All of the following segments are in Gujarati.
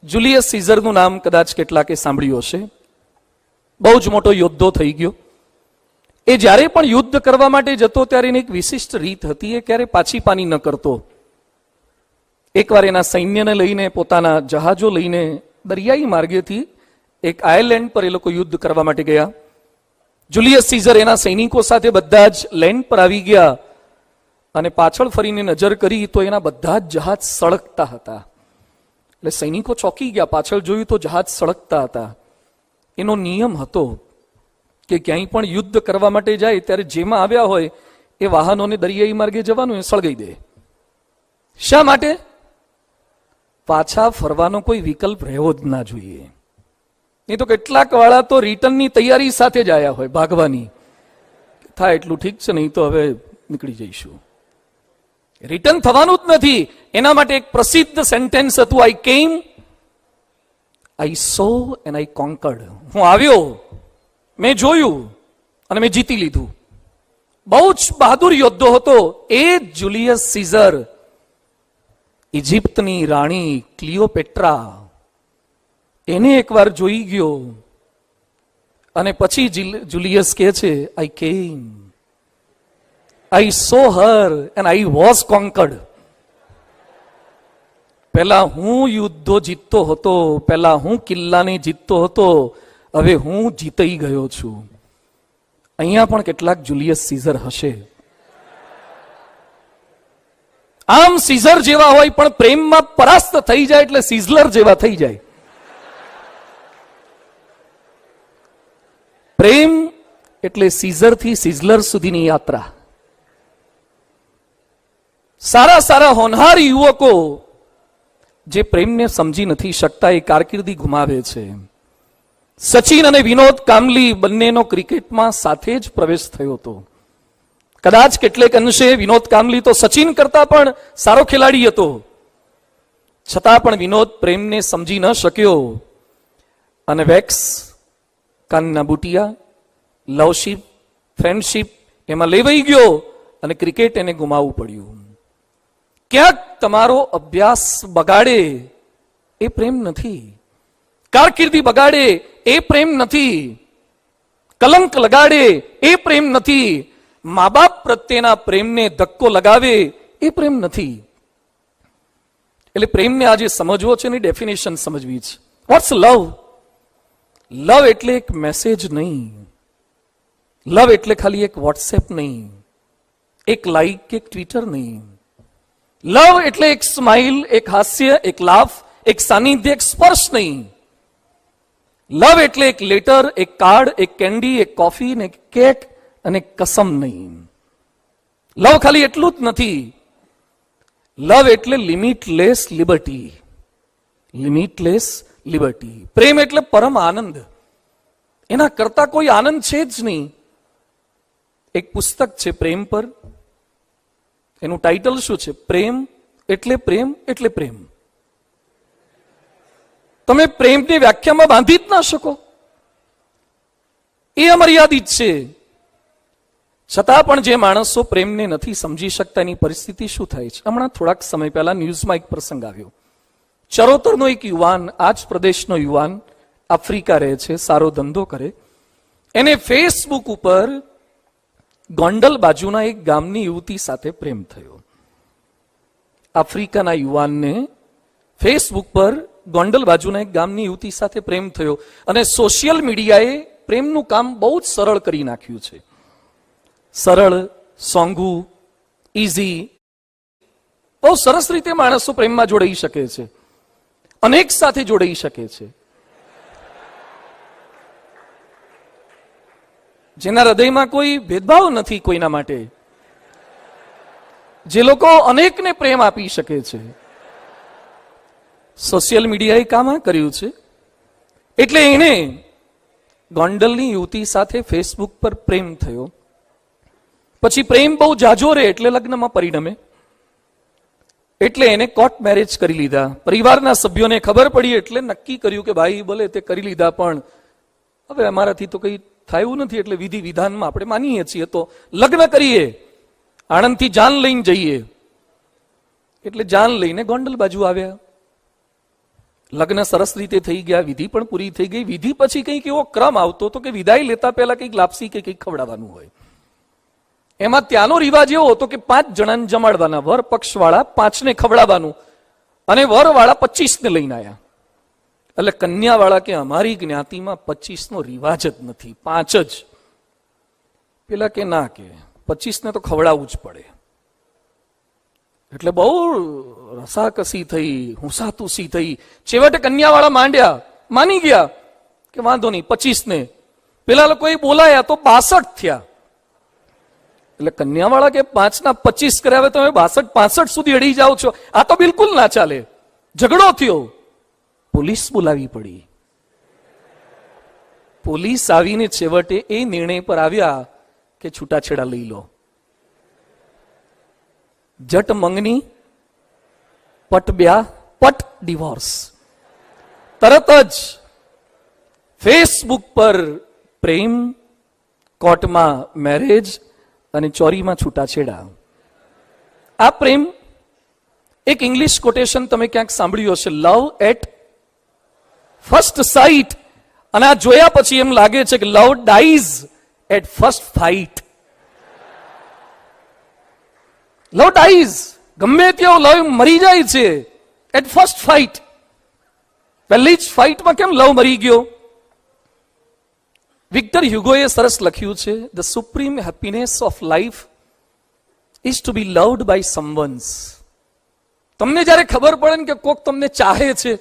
જુલિયસ સીઝરનું નામ કદાચ કેટલાકે સાંભળ્યું હશે. બહુ જ મોટો યોદ્ધો થઈ ગયો. એ જ્યારે પણ યુદ્ધ કરવા માટે જતો ત્યારે એની એક વિશિષ્ટ રીત હતી. એ ક્યારે પાછી પાની ન કરતો. એકવાર એના સૈન્યને લઈને, પોતાના જહાજો લઈને દરિયાઈ માર્ગેથી એક આયર્લેન્ડ પર એ લોકો યુદ્ધ કરવા માટે ગયા. જુલિયસ સીઝર એના સૈનિકો સાથે બધા જ લેન્ડ પર આવી ગયા અને પાછળ ફરીને નજર કરી તો એના બધા જ જહાજ સળગતા હતા. એટલે સૈનિકો ચોંકી ગયા. પાછળ જોયું તો જહાજ સળગતા હતા. એનો નિયમ હતો કે ક્યાંય પણ યુદ્ધ કરવા માટે જાય ત્યારે જેમાં આવ્યા હોય એ વાહનોને દરિયાઈ માર્ગે જવાનું એ સળગાઈ દે. શા માટે? પાછા ફરવાનો કોઈ વિકલ્પ રહેવો જ ના જોઈએ. નહીં તો કેટલાક વાળા તો રિટર્નની તૈયારી સાથે જ આવ્યા હોય, ભાગવાની. થાય એટલું ઠીક છે, નહીં તો હવે નીકળી જઈશું. રિટર્ન થવાનું જ નથી. એના માટે એક પ્રસિદ્ધ સેન્ટેન્સ હતું, આઈ કેમ, આઈ સો એન્ડ આઈ કોન્કર્ડ. હું આવ્યો, મેં જોયું અને મેં જીતી લીધું. બહુ જ બહાદુર યોદ્ધો હતો એ જુલિયસ સીઝર. ઇજિપ્તની રાણી ક્લિયોપેટ્રા એને એકવાર જોઈ ગયો અને પછી જુલિયસ કહે છે, આઈ કેમ, આઈ સો હર એન્ડ આઈ વોઝ કોન્કર્ડ. પહેલા હું યુદ્ધો જીતતો હતો, પહેલા હું કિલ્લાને જીતતો હતો, હવે હું જીતાઈ ગયો છું. અહીંયા પણ કેટલાક જુલિયસ સીઝર હશે. આમ સીઝર જેવા હોય પણ પ્રેમમાં પરાસ્ત થઈ જાય એટલે સિઝલર જેવા થઈ જાય. પ્રેમ એટલે સીઝર થી સિઝલર સુધીની યાત્રા. સારા સારા હોનહાર યુવકો જે પ્રેમને સમજી નથી શકતા એ કારકિર્દી ગુમાવે છે. સચિન અને વિનોદ કામલી બંનેનો ક્રિકેટમાં સાથે જ પ્રવેશ થયો હતો. કદાચ કેટલેક અંશે વિનોદ કામલી તો સચિન કરતા પણ સારો ખેલાડી હતો. છતાં પણ વિનોદ પ્રેમને સમજી ન શક્યો અને વેક્સ, કાનના બુટિયા, લવશીપ, ફ્રેન્ડશીપ એમાં લેવાઈ ગયો અને ક્રિકેટ એને ગુમાવવું પડ્યું. ક્યાંક તમારો અભ્યાસ બગાડે એ પ્રેમ નથી. કારકિર્દી બગાડે એ પ્રેમ નથી. કલંક લગાડે એ પ્રેમ નથી. મા બાપ પ્રત્યેના પ્રેમને ધક્કો લગાવે એ પ્રેમ નથી. એટલે પ્રેમને આજે સમજવો છે, એની ડેફિનેશન સમજવી છે. વોટ્સ લવ? લવ એટલે એક મેસેજ નહીં. લવ એટલે ખાલી એક વોટ્સએપ નહીં, એક લાઈક, એક ટ્વિટર નહીં. લવ એટલે એક સ્માઇલ, એક હાસ્ય, એક લાફ, એક સાનિધ્ય, એક સ્પર્શ નહીં. લવ એટલે એક લેટર, એક કાર્ડ, એક કેન્ડી, એક કોફી, એક કેક અને કસમ નહીં. લવ ખાલી એટલું જ નથી. લવ એટલે લિમિટલેસ લિબર્ટી. લિમિટલેસ લિબર્ટી. પ્રેમ એટલે પરમ આનંદ. એના કરતા કોઈ આનંદ છે જ નહીં. એક પુસ્તક છે પ્રેમ પર. એનું ટાઇટલ શું છે? પ્રેમ એટલે પ્રેમ એટલે પ્રેમ. તમે પ્રેમની વ્યાખ્યામાં બાંધી જ ના શકો. એ અમર્યાદિત છે. છતાં પણ જે માણસો પ્રેમને નથી સમજી શકતા એની પરિસ્થિતિ શું થાય છે? હમણાં થોડાક સમય પહેલા ન્યૂઝમાં એક પ્રસંગ આવ્યો. ચરોતરનો એક યુવાન, આ જ પ્રદેશનો યુવાન, આફ્રિકા રહે છે, સારો ધંધો કરે. એને ફેસબુક ઉપર ગોંડલ બાજુના એક ગામની યુવતી સાથે પ્રેમ થયો. આફ્રિકાના યુવાનને ફેસબુક પર ગોંડલ બાજુના એક ગામની યુવતી સાથે પ્રેમ થયો અને સોશિયલ મીડિયાએ પ્રેમનું કામ બહુ જ સરળ કરી નાખ્યું છે. સરળ, સોંગું, ઈઝી. બહુ સરસ રીતે માણસો પ્રેમમાં જોડાઈ શકે છે, અનેક સાથે જોડાઈ શકે છે. જેના હૃદયમાં કોઈ ભેદભાવ નથી કોઈના માટે, જે લોકો અનેકને પ્રેમ આપી શકે છે. સોશિયલ મીડિયાએ કામ કર્યું છે. એટલે એને ગોંડલની યુવતી સાથે ફેસબુક પર પ્રેમ થયો. પછી પ્રેમ બહુ જાજો રહે એટલે લગ્નમાં પરિણમે. એટલે એને કોર્ટ મેરેજ કરી લીધા. પરિવારના સભ્યોને ખબર પડી એટલે નક્કી કર્યું કે ભાઈ બોલે તે કરી લીધા, પણ હવે અમારાથી તો કઈ થયું નથી, એટલે વિધિ વિધાનમાં આપણે માનીએ છીએ તો લગ્ન કરીએ, આણંદથી જાન લઈને જઈએ. એટલે જાન લઈને ગોંડલ બાજુ આવ્યા. લગ્ન સરસ રીતે થઈ ગયા, વિધિ પણ પૂરી થઈ ગઈ. વિધિ પછી કંઈક એવો ક્રમ આવતો હતો કે વિદાય લેતા પહેલા કંઈક લાપસી કે કંઈક ખવડાવવાનું હોય. એમાં ત્યાંનો રિવાજ એવો હતો કે 5 જણાને જમાડવાના, વર પક્ષ વાળા 5ને ખવડાવવાનું અને વર વાળા 25 ને લઈને આવ્યા. એટલે કન્યા વાળા કે અમારી જ્ઞાતિમાં 25 નો રિવાજ જ નથી, 5 જ. પેલા કે ના, કે 25 ને તો ખવડાવવું જ પડે. એટલે બહુ રસાકસી થઈ, હુંસાતુસી થઈ. છેવટે કન્યા વાળા માંડ્યા, માની ગયા કે વાંધો નહીં 25 ને. પેલા લોકોએ બોલાયા તો 62 થયા. એટલે કન્યા વાળા કે 5 ના 25 કર્યા, હવે તમે 62-65 સુધી અડી જાઓ છો, આ તો બિલકુલ ના ચાલે. ઝઘડો થયો, પોલીસ બોલાવી પડી. પોલીસ આવીને છેવટે એ નિર્ણય પર આવ્યા કે છૂટાછેડા લઈ લો. જટ મંગની પટ બ્યા પટ ડિવોર્સ. તરત જ ફેસબુક પર પ્રેમ, કોર્ટમાં મેરેજ અને ચોરીમાં છૂટાછેડા. આ પ્રેમ, એક ઇંગ્લિશ કોટેશન તમે ક્યાંક સાંભળ્યું હશે, લવ એટ ફર્સ્ટ સાઇટ. અને આ જોયા પછી એમ લાગે છે કે love dies at first fight. Love dies, ગમે ત્યાં લવ મરી જાય છે એટ ફર્સ્ટ ફાઇટ. પહેલી જ ફાઇટમાં કેમ લવ મરી ગયો? વિક્ટર હ્યુગોએ સરસ લખ્યું છે, the supreme happiness of life is to be loved by someone's. તમને જ્યારે ખબર પડે ને કે કોક તમને ચાહે છે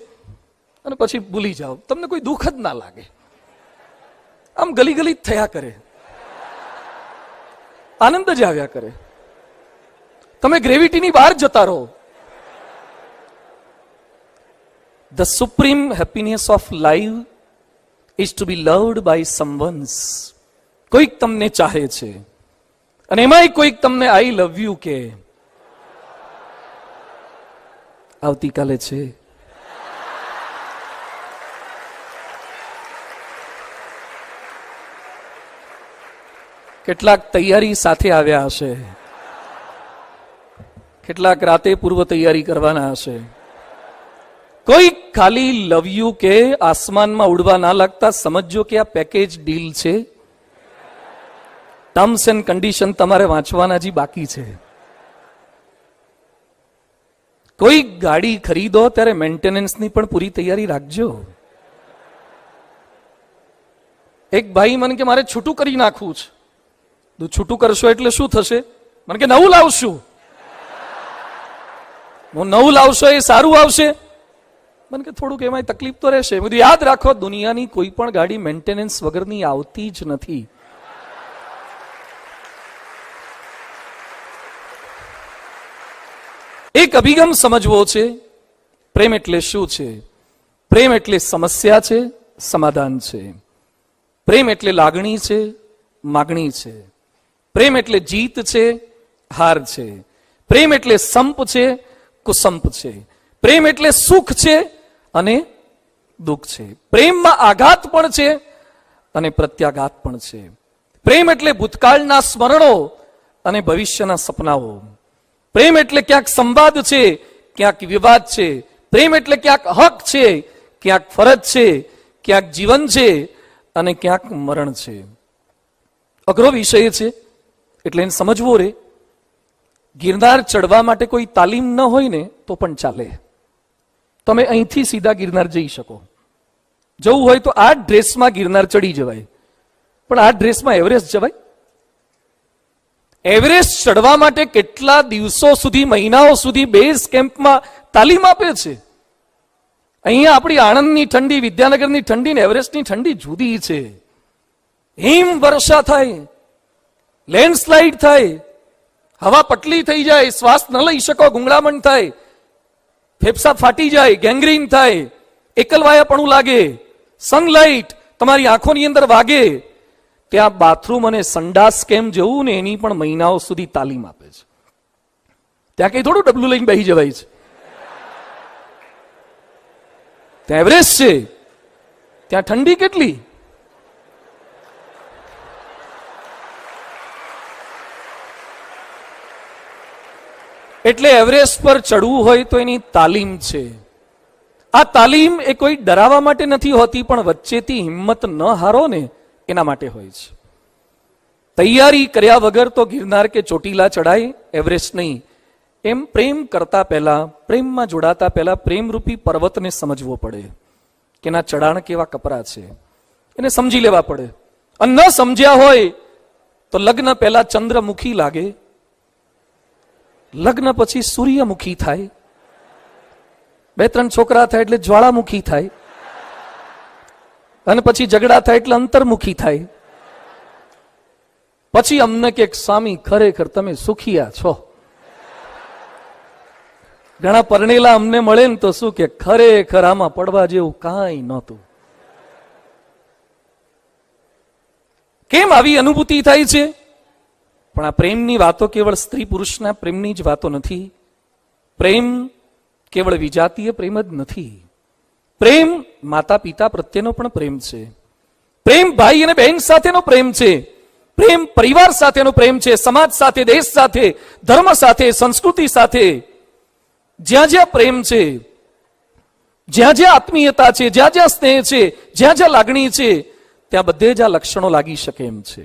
અને પછી ભૂલી જાઓ, તમને કોઈ દુઃખ જ ના લાગે, આમ ગલી ગલી થયા કરે, આનંદ જ આવ્યા કરે, તમે ગ્રેવિટીની બહાર જતા રહો. The supreme happiness of life is to be loved by someone's. કોઈક તમને ચાહે છે અને એમાંય કોઈક તમને આઈ લવ યુ કે. આવતીકાલે છે. કેટલાક તૈયારી સાથે આવ્યા હશે, કેટલાક રાતે પૂર્વ તૈયારી કરવાના હશે. કોઈ ખાલી લવ યુ કે આસમાનમાં ઉડવા ના લાગતા સમજો કે આ પેકેજ ડીલ છે. ટર્મ્સ એન્ડ કન્ડિશન તમારે વાંચવાના જ બાકી છે. કોઈ ગાડી ખરીદો ત્યારે મેન્ટેનન્સની પણ પૂરી તૈયારી રાખજો. એક ભાઈ મને કે મારે છૂટું કરી નાખવું છે. છૂટું કરશો એટલે શું થશે? મને કે નવું લાવશું. હું નવું લાવશો એ સારું આવશે? મને કે થોડુંક એમાં તકલીફ તો રહેશે. બધું યાદ રાખો, દુનિયાની કોઈ પણ ગાડી મેન્ટેનન્સ વગરની આવતી જ નથી. એક અભિગમ સમજવો છે. પ્રેમ એટલે શું છે? પ્રેમ એટલે સમસ્યા છે, સમાધાન છે. પ્રેમ એટલે લાગણી છે, માગણી છે. પ્રેમ એટલે જીત છે, હાર છે. પ્રેમ એટલે સંપ છે, કુસંપ છે. પ્રેમ એટલે સુખ છે અને દુઃખ છે. પ્રેમમાં આઘાત પણ છે અને પ્રત્યાઘાત પણ છે. પ્રેમ એટલે ભૂતકાળના સ્મરણો અને ભવિષ્યના સપનાઓ. પ્રેમ એટલે ક્યાંક સંવાદ છે, ક્યાંક વિવાદ છે. પ્રેમ એટલે ક્યાંક હક છે, ક્યાંક ફરજ છે, ક્યાંક જીવન છે અને ક્યાંક મરણ છે. અઘરો વિષય છે એટલે એને સમજવો રે. ગિરનાર ચડવા માટે કોઈ તાલીમ ન હોય ને તો પણ ચાલે. તમે અહીંથી સીધા ગિરનાર જઈ શકો. જવું હોય તો આ ડ્રેસમાં ગિરનાર ચડી જવાય, પણ આ ડ્રેસમાં એવરેસ્ટ જવાય? એવરેસ્ટ ચડવા માટે કેટલા દિવસો સુધી, મહિનાઓ સુધી બેઝ કેમ્પમાં તાલીમ આપે છે. અહીંયા આપણી આણંદની ઠંડી, વિદ્યાનગરની ઠંડી ને એવરેસ્ટની ઠંડી જુદી છે. હિમ વર્ષા થાય, લેન્ડસ્લાઇડ થાય, હવા પટલી થઈ જાય, શ્વાસ ન લઈ શકો, ગુંગળામણ થાય, ફેફસા ફાટી જાય, ગેંગ્રીન થાય, એકલવાયાપણું લાગે, સનલાઇટ તમારી આંખોની અંદર વાગે. ત્યાં બાથરૂમ અને સંડાસ કેમ જવું ને એની પણ મહિનાઓ સુધી તાલીમ આપે છે. ત્યાં કઈ થોડું ડબલું લઈને બેસી જવાય છે. ત્યાં એવરેસ્ટ છે, ત્યાં ઠંડી કેટલી. એટલે એવરેસ્ટ પર ચડવું હોય તો એની તાલીમ છે. આ તાલીમ એ કોઈ ડરાવવા માટે નથી હોતી, પણ વચ્ચેથી હિંમત ન હારો ને એના માટે હોય છે. તૈયારી કર્યા વગર તો ગિરનાર કે ચોટીલા ચડાય, એવરેસ્ટ નહીં. એમ પ્રેમ કરતા પહેલા, પ્રેમમાં જોડાતા પહેલા પ્રેમરૂપી પર્વતને સમજવો પડે કે એના ચઢાણ કેવા કપરા છે, એને સમજી લેવા પડે. અને ન સમજ્યા હોય તો લગ્ન પહેલા ચંદ્રમુખી લાગે, લગ્ન પછી સૂર્યમુખી થાય, 2-3 છોકરા થાય એટલે જ્વાળામુખી થાય, અને પછી ઝઘડા થાય એટલે અંતર્મુખી થાય. પછી અમને કે સ્વામી ખરેખર તમે સુખિયા છો. ઘણા પરણેલા અમને મળે ને તો શું કે ખરેખર આમાં પડવા જેવું કાંઈ નહોતું. કેમ આવી અનુભૂતિ થાય છે? પણ આ પ્રેમની વાતો કેવળ સ્ત્રી પુરુષના પ્રેમની જ વાતો નથી. પ્રેમ કેવળ વિજાતીય પ્રેમ જ નથી. પ્રેમ માતા પિતા પ્રત્યેનો પણ પ્રેમ છે. પ્રેમ ભાઈ અને બહેન સાથેનો પ્રેમ છે. પ્રેમ પરિવાર સાથેનો પ્રેમ છે. સમાજ સાથે, દેશ સાથે, ધર્મ સાથે, સંસ્કૃતિ સાથે. જ્યાં જ્યાં પ્રેમ છે, જ્યાં જ્યાં આત્મીયતા છે, જ્યાં જ્યાં સ્નેહ છે, જ્યાં જ્યાં લાગણી છે, ત્યાં બધે જ આ લક્ષણો લાગી શકે એમ છે.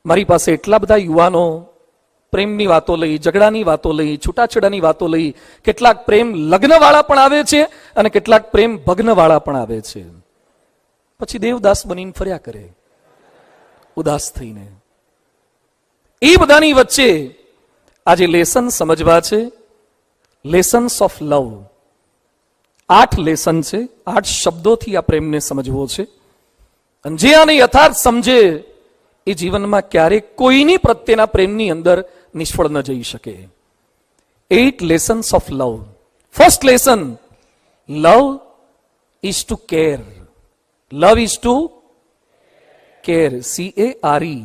મારી પાસે એટલા બધા યુવાનો પ્રેમની વાતો લઈ, ઝઘડાની વાતો લઈ, છૂટાછેડાની વાતો લઈ, કેટલાક પ્રેમ લગ્નવાળા પણ આવે છે અને કેટલાક પ્રેમ ભગ્નવાળા પણ આવે છે. પછી દેવદાસ બનીને ફર્યા કરે, ઉદાસ થઈને. એ બધાની વચ્ચે આજે લેસન સમજવા છે, લેસન્સ ઓફ લવ. 8 લેસન છે, 8 શબ્દોથી આ પ્રેમને સમજવો છે. અને જે આને યથાર્થ સમજે એ જીવનમાં ક્યારેક કોઈની પ્રત્યેના પ્રેમની અંદર નિષ્ફળ ન જઈ શકે. 8 lessons of love. First lesson, love is to care. Love is to care. CARE.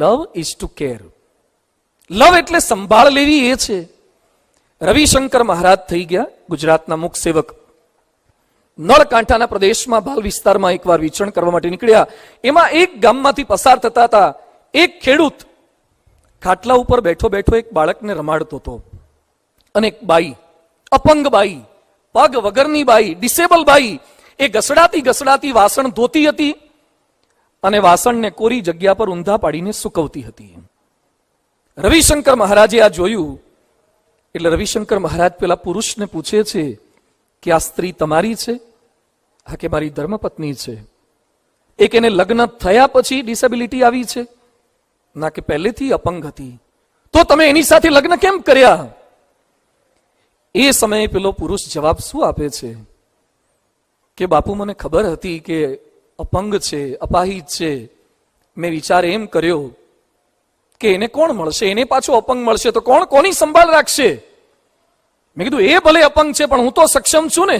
Love is to care. Love એટલે સંભાળ લેવી એ છે. રવિશંકર મહારાજ થઈ ગયા, ગુજરાતના મુખ સેવક. નળકાંઠાના પ્રદેશમાં ભાલ વિસ્તારમાં એકવાર વિચરણ કરવા માટે નીકળ્યા. એમાં એક ગામમાંથી પસાર થતા હતા. એક ખેડૂત ખાટલા ઉપર બેઠો બેઠો એક બાળકને રમાડતો હતો. અને એક બાઈ, અપંગ બાઈ, પગ વગરની બાઈ, ડિસેબલ બાઈ, એ ઘસડાતી ઘસડાતી વાસણ ધોતી હતી અને વાસણને કોરી જગ્યા પર ઊંધા પાડીને સૂકવતી હતી. રવિશંકર મહારાજે આ જોયું એટલે રવિશંકર મહારાજ પેલા પુરુષને પૂછે છે કે આ સ્ત્રી તમારી છે? હા કે મારી ધર્મપત્ની છે. એક એને લગ્ન થયા પછી ડિસેબિલિટી આવી છે? ના કે પહેલેથી અપંગ હતી. તો તમે એની સાથે લગ્ન કેમ કર્યા? એ સમયે પેલો પુરુષ જવાબ શું આપે છે કે બાપુ મને ખબર હતી કે અપંગ છે, અપાહિત છે. મેં વિચાર એમ કર્યો કે એને કોણ મળશે, એને પાછો અપંગ મળશે તો કોણ કોની સંભાળ રાખશે? મેં કીધું એ ભલે અપંગ છે પણ હું તો સક્ષમ છું ને.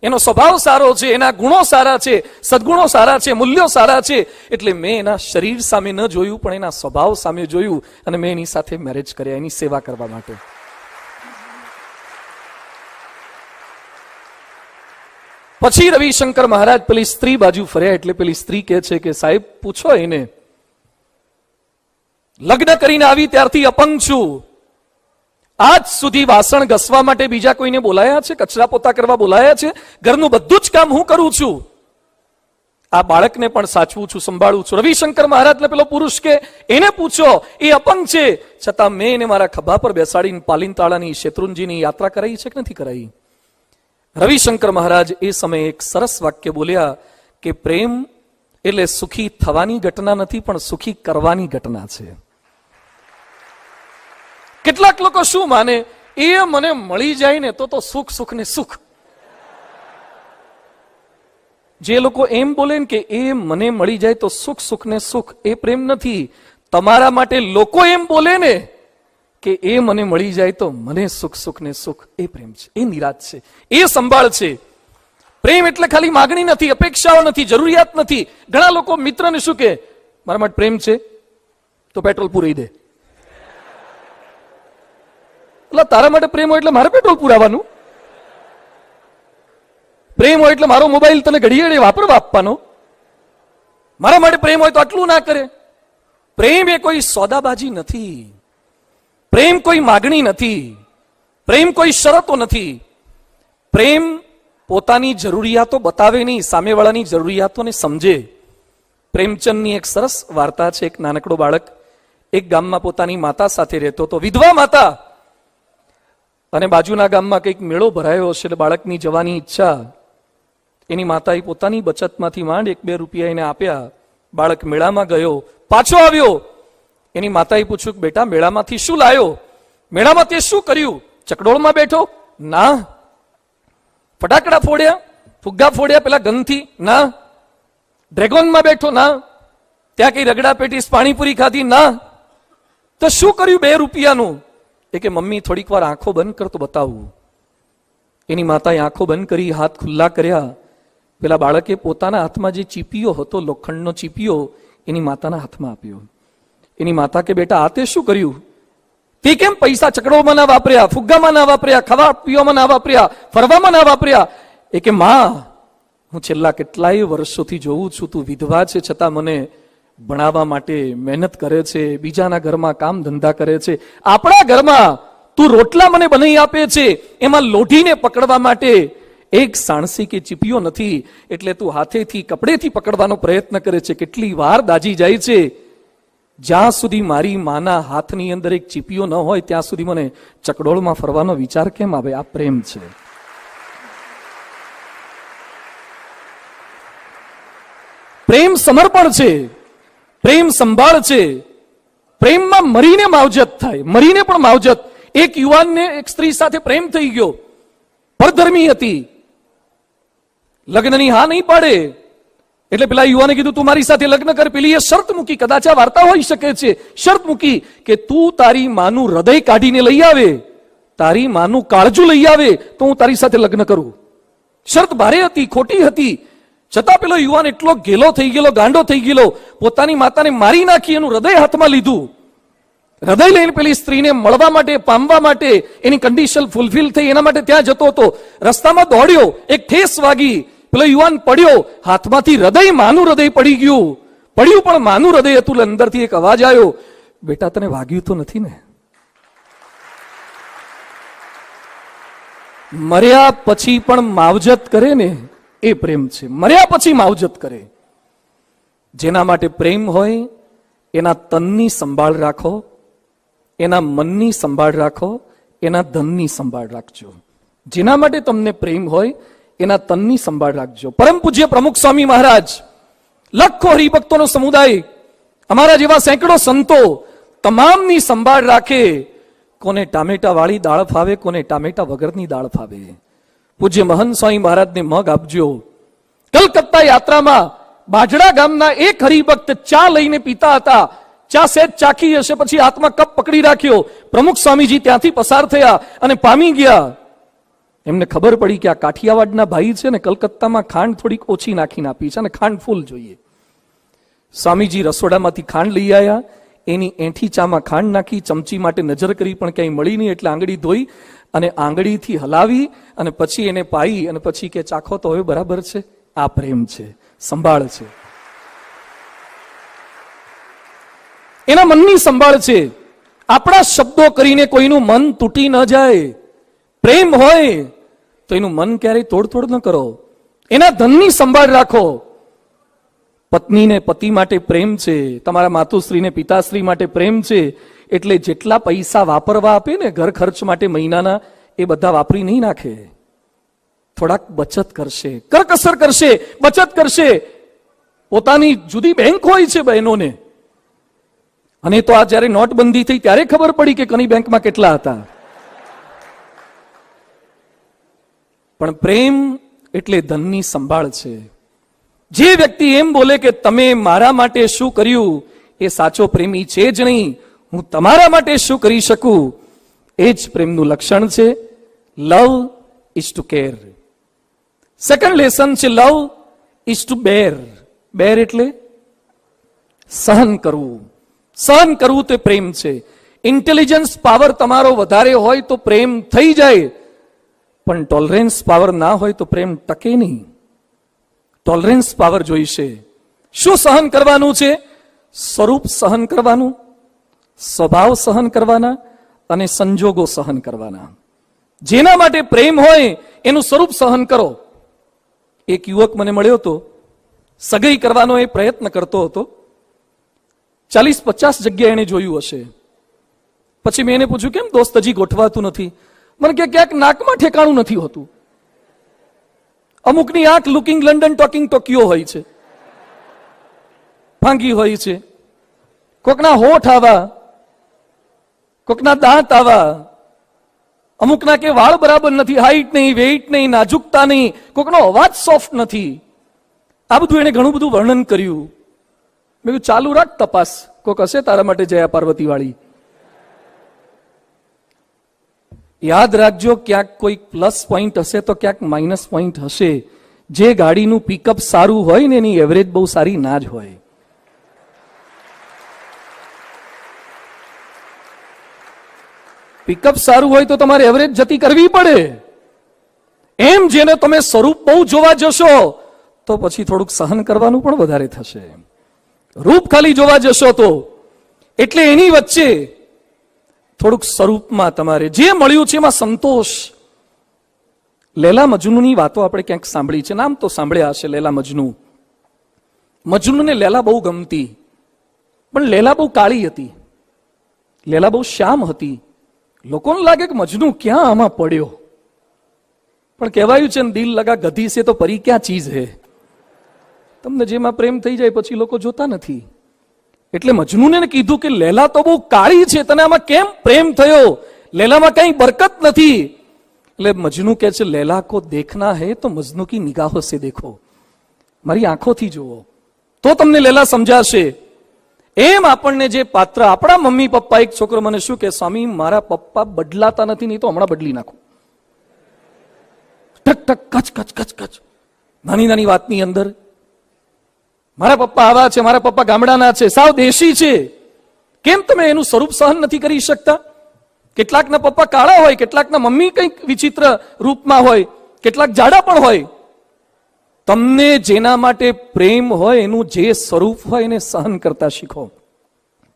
એનો સ્વભાવ સારો છે, એના ગુણો સારા છે, સદગુણો સારા છે, મૂલ્યો સારા છે. એટલે મેં એના શરીર સામે ન જોયું પણ એના સ્વભાવ સામે જોયું અને મેં એની સાથે મેરેજ કર્યા, એની સેવા કરવા માટે. પછી રવિશંકર મહારાજ પેલી સ્ત્રી બાજુ ફર્યા એટલે પેલી સ્ત્રી કહે છે કે સાહેબ પૂછો એને, લગ્ન કરીને આવી ત્યારથી અપંગ છું. આજ સુધી વાસણ ઘસવા માટે બીજા કોઈને બોલાયા છે? કચરા પોતા કરવા બોલાયા છે? ઘરનું બધું જ કામ હું કરું છું. આ બાળકને પણ સાચવું છું, સંભાળું છું. રવિશંકર મહારાજને પેલો પુરુષ કે એને પૂછો, એ અપંગ છે છતાં મેં એને મારા ખભા પર બેસાડીને પાલિનતાળાની શેત્રુંજીની યાત્રા કરાઈ છે કે નથી કરાઈ? રવિશંકર મહારાજ એ સમયે એક સરસ વાક્ય બોલ્યા કે પ્રેમ એટલે સુખી થવાની ઘટના નથી પણ સુખી કરવાની ઘટના છે. કેટલાક લોકો શું માને, એ મને મળી જાય ને તો સુખ સુખ ને સુખ. જે લોકો એમ બોલે ને કે એ મને મળી જાય તો સુખ સુખ ને સુખ, એ પ્રેમ નથી. તમારા માટે લોકો એમ બોલે ને કે એ મને મળી જાય તો મને સુખ સુખ ને સુખ, એ પ્રેમ છે, એ નિરાશ છે, એ સંભાળ છે. પ્રેમ એટલે ખાલી માગણી નથી, અપેક્ષાઓ નથી, જરૂરિયાત નથી. ઘણા લોકો મિત્રને શું કે, મારા માટે પ્રેમ છે તો પેટ્રોલ પૂરી દે. એટલે તારા માટે પ્રેમ હોય એટલે મારે પેટ્રોલ પુરાવાનું? પ્રેમ હોય એટલે મારો મોબાઈલ તને ઘડીએ વાપરવા આપવાનો? મારા માટે પ્રેમ હોય તો આટલું ના કરે. પ્રેમ એ કોઈ સોદાબાજી નથી. પ્રેમ કોઈ માગણી નથી. પ્રેમ કોઈ શરતો નથી. પ્રેમ પોતાની જરૂરિયાતો બતાવે નહીં, સામેવાળાની જરૂરિયાતોને સમજે. પ્રેમચંદની એક સરસ વાર્તા છે. એક નાનકડો બાળક એક ગામમાં પોતાની માતા સાથે રહેતો હતો, વિધવા માતા. અને બાજુના ગામમાં કંઈક મેળો ભરાયો હશે એટલે બાળકની જવાની ઈચ્છા. એની માતાએ પોતાની બચતમાંથી માંડ 1-2 રૂપિયા એને આપ્યા. બાળક મેળામાં ગયો, પાછો આવ્યો. એની માતાએ પૂછ્યું કે બેટા મેળામાંથી શું લાયો? મેળામાં તે શું કર્યું? ચકડોળમાં બેઠો? ના. ફટાકડા ફોડ્યા, ફુગ્ગા ફોડ્યા પેલા ગનથી? ના. ડ્રેગોનમાં બેઠો? ના. ત્યાં કઈ રગડા પેટીસ પાણીપુરી ખાધી? ના. તો શું કર્યું 2 રૂપિયાનું? એ કે મમ્મી થોડીક વાર આંખો બંધ કર તો બતાવું. એની માતાએ આંખો બંધ કરી, હાથ ખુલ્લા કર્યા. પેલા બાળકે પોતાના હાથમાં જે ચીપિયો હતો, લોખંડનો ચીપિયો, એની માતાના હાથમાં આપ્યો. એની માતા કે બેટા આ તે શું કર્યું? તે કેમ પૈસા ચકડોમાં ના વાપર્યા, ફુગ્ગામાં ના વાપર્યા, ખાવા પીવામાં ના વાપર્યા, ફરવામાં ના વાપર્યા? એ કે માં, હું છેલ્લા કેટલાય વર્ષોથી જોઉં છું તું વિધવા છે છતાં મને ભણાવવા માટે મહેનત કરે છે, બીજાના ઘરમાં કામ ધંધા કરે છે. આપણા ઘરમાં તું રોટલા મને બનાવી આપે છે, એમાં લોઢીને પકડવા માટે એક સાણસી કે ચીપિયો નથી, એટલે તું હાથેથી કપડેથી પકડવાનો પ્રયત્ન કરે છે. કેટલી વાર દાજી જાય છે. જ્યાં સુધી મારી માના હાથની અંદર એક ચીપિયો ન હોય ત્યાં સુધી મને ચકડોળમાં ફરવાનો વિચાર કેમ આવે? આ પ્રેમ છે. પ્રેમ સમર્પણ છે, પ્રેમ સંભાળ છે. પ્રેમમાં મરીને માવજત થાય, મરીને પણ માવજત. એક યુવાનને એક સ્ત્રી સાથે પ્રેમ થઈ ગયો, પરધર્મી હતી, લગ્નની હા નહીં પાડે. એટલે પેલા યુવાને કીધું તું મારી સાથે લગ્ન કર. પેલી એ શરત મૂકી, કદાચ આ વાર્તા હોઈ શકે છે. શરત મૂકી કે તું તારી માનું હૃદય કાઢીને લઈ આવે, તારી માનું કાળજું લઈ આવે તો હું તારી સાથે લગ્ન કરું. શરત ભારે હતી, ખોટી હતી. છતાં પેલો યુવાન એટલો ગેલો થઈ ગયેલો, ગાંડો થઈ ગયેલો, પોતાની માતાને મારી નાખી, એનું હૃદય હાથમાં લીધું. હૃદય લઈને પેલી સ્ત્રીને મળવા માટે, પામવા માટે, એની કન્ડિશન ફૂલફિલ થઈ એના માટે ત્યાં જતો હતો. રસ્તામાં દોડ્યો, એક ઠેસ વાગી, પેલો યુવાન પડ્યો, હાથમાંથી હૃદય, માનું હૃદય પડી ગયું. પડ્યું પણ માનું હૃદય હતું. અંદરથી એક અવાજ આવ્યો, બેટા તને વાગ્યું તો નથી ને? મર્યા પછી પણ માવજત કરે ને એ પ્રેમ છે. મર્યા પછી માવજત કરે. જેના માટે પ્રેમ હોય એના તનની સંભાળ રાખો, એના મનની સંભાળ રાખો, એના ધનની સંભાળ રાખજો. જેના માટે તમને પ્રેમ હોય એના તનની સંભાળ રાખજો. પરમ પૂજ્ય પ્રમુખ સ્વામી મહારાજ, લાખો હરિભક્તોનો સમુદાય, અમારા જેવા સેંકડો સંતો તમામની સંભાળ રાખે. કોને ટામેટા વાળી દાળ ફાવે, કોને ટામેટા વગરની દાળ ફાવે. પૂજ્ય મહંત સ્વામી મહારાજને મગ આપજો. કલકત્તા યાત્રામાં બાજડા ગામના એક હરિભક્ત ચા લઈને પીતા હતા. ચા સહેજ ચાખી હશે, પછી હાથમાં કપ પકડી રાખ્યો. પ્રમુખ સ્વામીજી ત્યાંથી પસાર થયા અને પામી ગયા. એમને ખબર પડી કે આ કાઠિયાવાડના ભાઈ છે ને, કલકત્તામાં ખાંડ થોડીક ઓછી નાખીને આપી છે અને ખાંડ ફૂલ જોઈએ. સ્વામીજી રસોડામાંથી ખાંડ લઈ આવ્યા. એની એઠી ચામાં ખાંડ નાખી, ચમચી માટે નજર કરી પણ ક્યાંય મળી નહીં, એટલે આંગળી ધોઈ અને આંગળીથી હલાવી અને પછી એને પાઈ અને પછી કે ચાખો તો હવે બરાબર છે. આ પ્રેમ છે, સંભાળ છે. એના મનની સંભાળ છે. આપણા શબ્દો કરીને કોઈનું મન તૂટી ન જાય. પ્રેમ હોય તો એનું મન ક્યારેય તોડતોડ ન કરો. એના ધનની સંભાળ રાખો. પત્નીને પતિ માટે પ્રેમ છે, તમારા માતુશ્રીને પિતાશ્રી માટે પ્રેમ છે, એટલે જેટલા પૈસા વાપરવા આપે ને ઘર ખર્ચ માટે મહિનાના, એ બધા વાપરી નહીં નાખે. થોડાક બચત કરશે, કરકસર કરશે, બચત કરશે. પોતાની જુદી બેંક હોય છે બહેનોને. અને તો આ જયારે નોટબંધી થઈ ત્યારે ખબર પડી કે કની બેંકમાં કેટલા હતા. પણ પ્રેમ એટલે ધનની સંભાળ છે. જે વ્યક્તિ એમ બોલે કે તમે મારા માટે શું કર્યું, એ સાચો પ્રેમી છે જ નહીં. હું તમારા માટે શું કરી શકું, એ જ પ્રેમનું લક્ષણ છે. Love is to care. Second lesson છે લવ ઇઝ ટુ બેર. બેર એટલે સહન કરવું. સહન કરવું તે પ્રેમ છે. ઇન્ટેલિજન્સ પાવર તમારો વધારે હોય તો પ્રેમ થઈ જાય, પણ ટોલરન્સ પાવર ના હોય તો પ્રેમ ટકે નહીં. ટોલરન્સ પાવર જોઈશે. શું સહન કરવાનું છે? સ્વરૂપ સહન કરવાનું, સ્વભાવ સહન કરવાના અને સંજોગો સહન કરવાના. જેના માટે પ્રેમ હોય એનું સ્વરૂપ સહન કરો. એક યુવક મને મળ્યો હતો, સગાઈ કરવાનો એ પ્રયત્ન કરતો હતો. 40-50 જગ્યાએ એને જોયું હશે. પછી મેં એને પૂછ્યું, કેમ દોસ્ત હજી ગોઠવાતું નથી? મને કે ક્યાંક નાકમાં ઠેકાણું નથી હોતું. અમુકની આંખ લુકિંગ લંડન ટોકિંગ ટોકિયો હોય છે, ભાંગી હોય છે. કોકના હોઠ આવા, કોકના દાંત આવા, અમુકના કે વાળ બરાબર નથી, હાઈટ નહીં, વેઇટ નહીં, નાજુકતા નહીં, કોકનો અવાજ સોફ્ટ નથી. આ બધું એને ઘણું બધું વર્ણન કર્યું. મેં કીધું ચાલુ રાખ તપાસ, કોક હશે તારા માટે જયા પાર્વતી વાળી. યાદ રાખજો, ક્યાંક કોઈ પ્લસ પોઈન્ટ હશે તો ક્યાંક માઇનસ પોઈન્ટ હશે. જે ગાડીનું પિકઅપ સારું હોય ને એની એવરેજ બહુ સારી ના જ હોય. પિકઅપ સારું હોય તો તમારે એવરેજ જતી કરવી પડે. એમ જેને તમે સ્વરૂપ બહુ જોવા જશો તો પછી થોડુંક સહન કરવાનું પણ વધારે થશે. રૂપ ખાલી જોવા જશો તો એટલે એની વચ્ચે થોડુંક સ્વરૂપમાં તમારે જે મળ્યું છે એમાં સંતોષ. લેલા મજનૂની વાતો આપણે ક્યાંક સાંભળી છે, નામ તો સાંભળ્યા હશે લેલા મજનુ. મજનૂને લેલા બહુ ગમતી, પણ લેલા બહુ કાળી હતી, લેલા બહુ શ્યામ હતી. લોકોને લાગે કે મજનુ ક્યાં આમાં પડ્યો, પણ કહેવાયું છે ને દિલ લગા ગધી છે તો પરી ક્યાં ચીજ હે. તમને જેમાં પ્રેમ થઈ જાય પછી લોકો જોતા નથી. એટલે મજનૂને કીધું કે લેલા તો બહુ કાળી છે, તને આમાં કેમ પ્રેમ થયો? લેલામાં કઈ બરકત નથી. એટલે મજનુ કહે છે, લેલા કો દેખના હે તો મજનુ કી નિગાહો સે દેખો. મારી આંખોથી જુઓ તો તમને લેલા સમજાશે. એમ આપણને જે પાત્ર, આપણા મમ્મી પપ્પા, એક છોકરો મને શું કે, સ્વામી મારા પપ્પા બદલાતા નથી, નહીં તો હમણાં બદલી નાખું. ટક ટક કચ કચ કચ કચ નાની નાની વાતની અંદર. મારા પપ્પા આવા છે, મારા પપ્પા ગામડાના છે, સાવ દેશી છે. કેમ તમે એનું સ્વરૂપ સહન નથી કરી શકતા? કેટલાકના પપ્પા કાળા હોય, કેટલાકના મમ્મી કંઈક વિચિત્ર રૂપમાં હોય, કેટલાક જાડા પણ હોય. તમને જેના માટે પ્રેમ હોય એનું જે સ્વરૂપ હોય એને સહન કરતા શીખો.